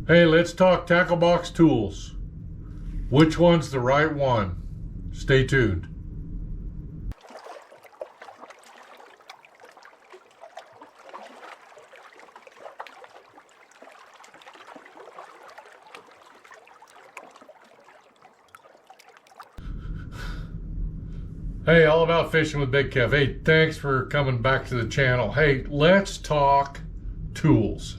Hey, let's talk tackle box tools. Which one's the right one? Stay tuned. Hey, all about fishing with Big Kev. Hey, thanks for coming back to the channel. Hey, let's talk tools.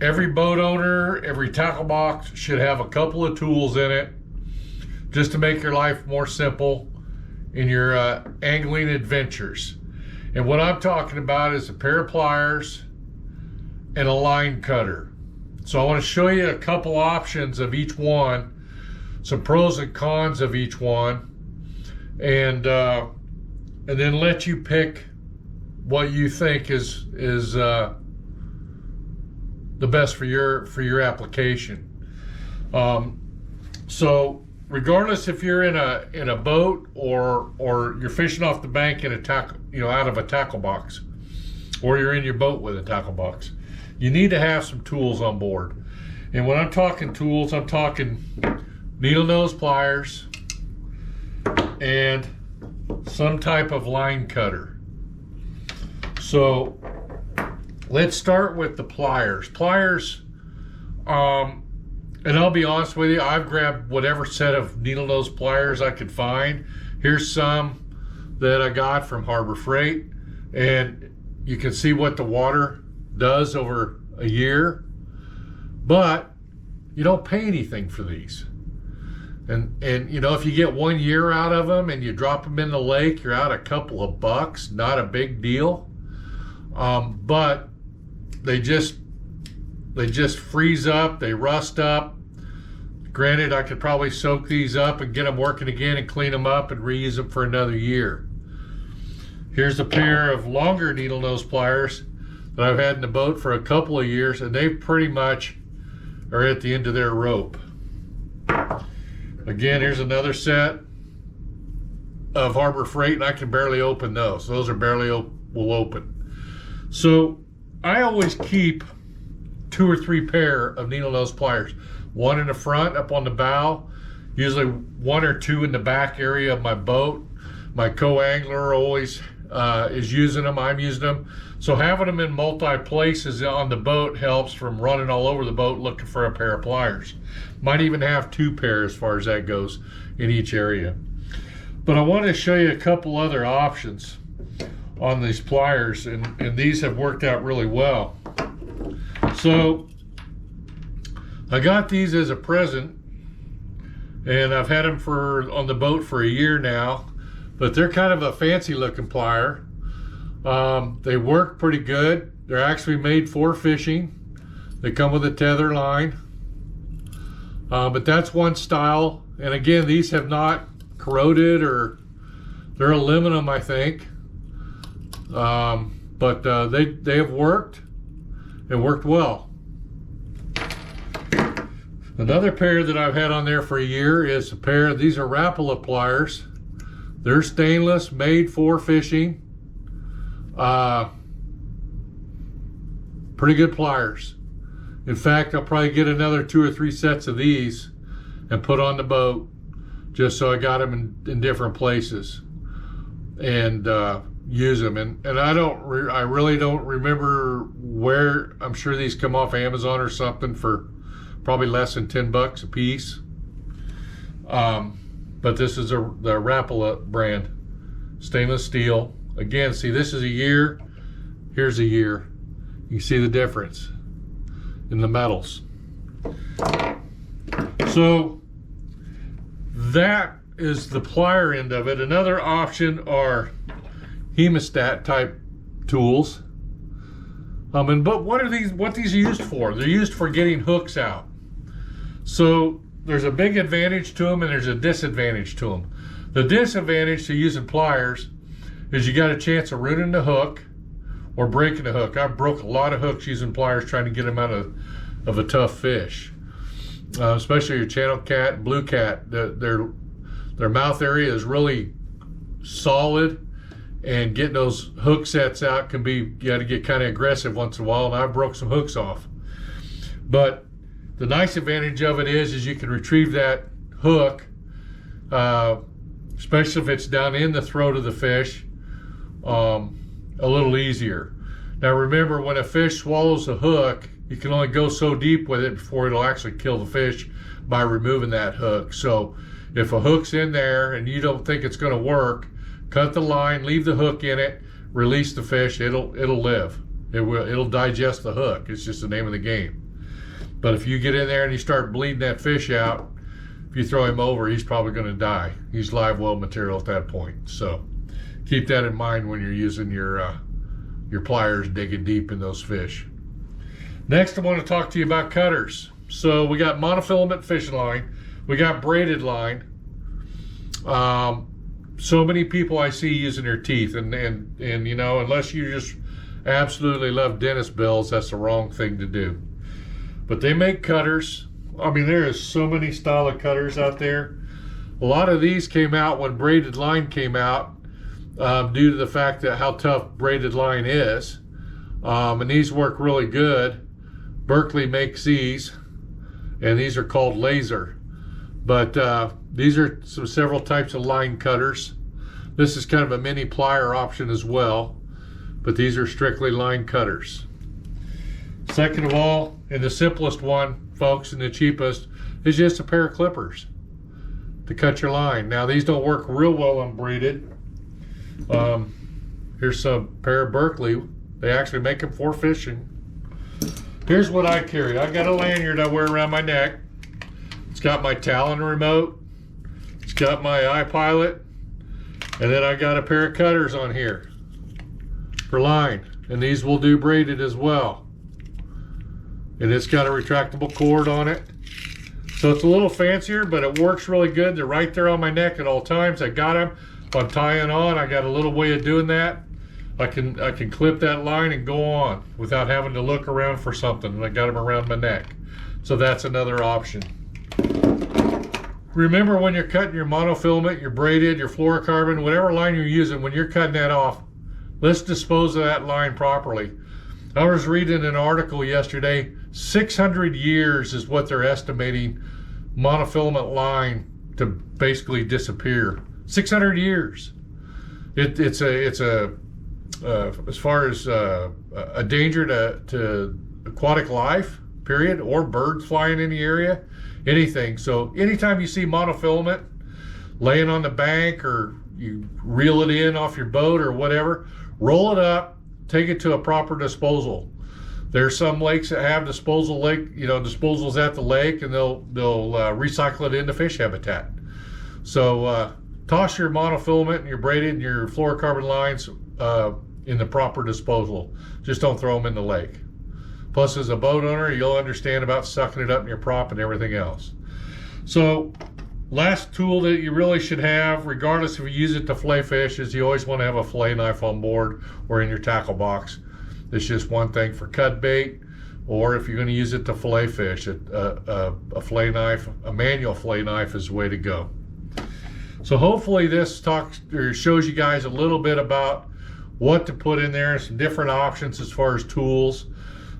Every boat owner, every tackle box should have a couple of tools in it just to make your life more simple in your angling adventures. And what I'm talking about is a pair of pliers and a line cutter. So I want to show you a couple options of each one, some pros and cons of each one, and then let you pick what you think is the best for your application. So regardless if you're in a boat or you're fishing off the bank in a tackle, out of a tackle box, or you're in your boat with a tackle box, you need to have some tools on board. And when I'm talking tools, I'm talking needle nose pliers and some type of line cutter. So let's start with the pliers. Pliers, and I'll be honest with you, I've grabbed whatever set of needle nose pliers I could find. Here's some that I got from Harbor Freight, and you can see what the water does over a year, but you don't pay anything for these. And if you get 1 year out of them and you drop them in the lake, you're out a couple of bucks, not a big deal. But they just freeze up, they rust up. Granted, I could probably soak these up and get them working again and clean them up and reuse them for another year. Here's a pair of longer needle nose pliers that I've had in the boat for a couple of years, and they pretty much are at the end of their rope. Again, here's another set of Harbor Freight, and I can barely open those. Those are barely will open. So I always keep 2 or 3 pair of needle nose pliers. One in the front up on the bow, usually 1 or 2 in the back area of my boat. My co-angler always is using them, I'm using them. So having them in multi places on the boat helps from running all over the boat looking for a pair of pliers. Might even have 2 pairs as far as that goes in each area. But I want to show you a couple other options on these pliers, and these have worked out really well. So I got these as a present, and I've had them on the boat for a year now, but they're kind of a fancy looking plier. They work pretty good. They're actually made for fishing. They come with a tether line, but that's one style. And again, these have not corroded, or they're aluminum, I think. But they have worked and worked well. Another pair that I've had on there for a year is a pair of, these are Rapala pliers. They're stainless, made for fishing. Pretty good pliers. In fact, I'll probably get another 2 or 3 sets of these and put on the boat, just so I got them in different places and use them. And I really don't remember where. I'm sure these come off Amazon or something for probably less than 10 bucks a piece. But this is the Rapala brand, stainless steel. Again, see, this is a year, here's a year. You see the difference in the metals. So that is the plier end of it. Another option are hemostat type tools. But what these are used for? They're used for getting hooks out. So there's a big advantage to them and there's a disadvantage to them. The disadvantage to using pliers is you got a chance of ruining the hook or breaking the hook. I broke a lot of hooks using pliers trying to get them out of a tough fish. Especially your channel cat and blue cat. Their mouth area is really solid, and getting those hook sets out can be, you got to get kind of aggressive once in a while, and I broke some hooks off. But the nice advantage of it is you can retrieve that hook, especially if it's down in the throat of the fish, a little easier. Now remember, when a fish swallows a hook, you can only go so deep with it before it'll actually kill the fish by removing that hook. So if a hook's in there and you don't think it's going to work, cut the line, leave the hook in it, release the fish. It'll live. It'll digest the hook. It's just the name of the game. But if you get in there and you start bleeding that fish out, if you throw him over, he's probably going to die. He's live well material at that point. So keep that in mind when you're using your pliers digging deep in those fish. Next, I want to talk to you about cutters. So we got monofilament fishing line. We got braided line. So many people I see using their teeth, and you know, unless you just absolutely love dentist bills, that's the wrong thing to do. But they make cutters. I mean, there is so many style of cutters out there. A lot of these came out when braided line came out, due to the fact that how tough braided line is. And these work really good. Berkley makes these, and these are called laser. But these are several types of line cutters. This is kind of a mini plier option as well, but these are strictly line cutters. Second of all, and the simplest one, folks, and the cheapest, is just a pair of clippers to cut your line. Now these don't work real well on braided. Here's some pair of Berkley. They actually make them for fishing. Here's what I carry. I got a lanyard I wear around my neck. It's got my Talon remote. It's got my iPilot. And then I got a pair of cutters on here for line. And these will do braided as well. And it's got a retractable cord on it. So it's a little fancier, but it works really good. They're right there on my neck at all times. I got them. If I'm tying on, I got a little way of doing that. I can clip that line and go on without having to look around for something. And I got them around my neck. So that's another option. Remember, when you're cutting your monofilament, your braided, your fluorocarbon, whatever line you're using, when you're cutting that off, let's dispose of that line properly. I was reading an article yesterday, 600 years is what they're estimating monofilament line to basically disappear. 600 years. It's as far as a danger to aquatic life, period, or birds flying in the area, anything. So anytime you see monofilament laying on the bank, or you reel it in off your boat or whatever, roll it up, take it to a proper disposal. There's some lakes that have disposals at the lake, and they'll recycle it into fish habitat. So toss your monofilament and your braided and your fluorocarbon lines in the proper disposal. Just don't throw them in the lake. Plus, as a boat owner, you'll understand about sucking it up in your prop and everything else. So, last tool that you really should have, regardless if you use it to fillet fish, is you always want to have a fillet knife on board or in your tackle box. It's just one thing for cut bait, or if you're going to use it to fillet fish, a fillet knife, a manual fillet knife is the way to go. So hopefully this talks or shows you guys a little bit about what to put in there, some different options as far as tools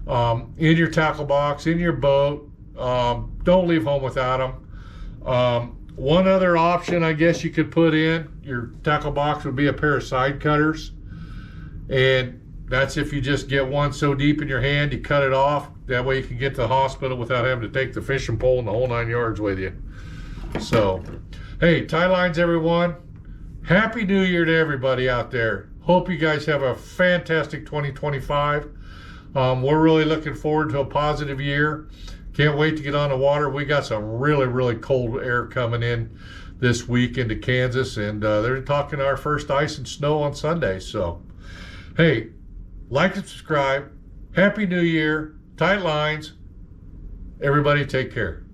in your tackle box, in your boat. Don't leave home without them. One other option I guess you could put in your tackle box would be a pair of side cutters, and that's if you just get one so deep in your hand you cut it off. That way you can get to the hospital without having to take the fishing pole and the whole 9 yards with you. So, hey, tie lines, everyone. Happy New Year to everybody out there. Hope you guys have a fantastic 2025. We're really looking forward to a positive year. Can't wait to get on the water. We got some really, really cold air coming in this week into Kansas, and they're talking our first ice and snow on Sunday. So, hey, like and subscribe. Happy New Year. Tight lines. Everybody take care.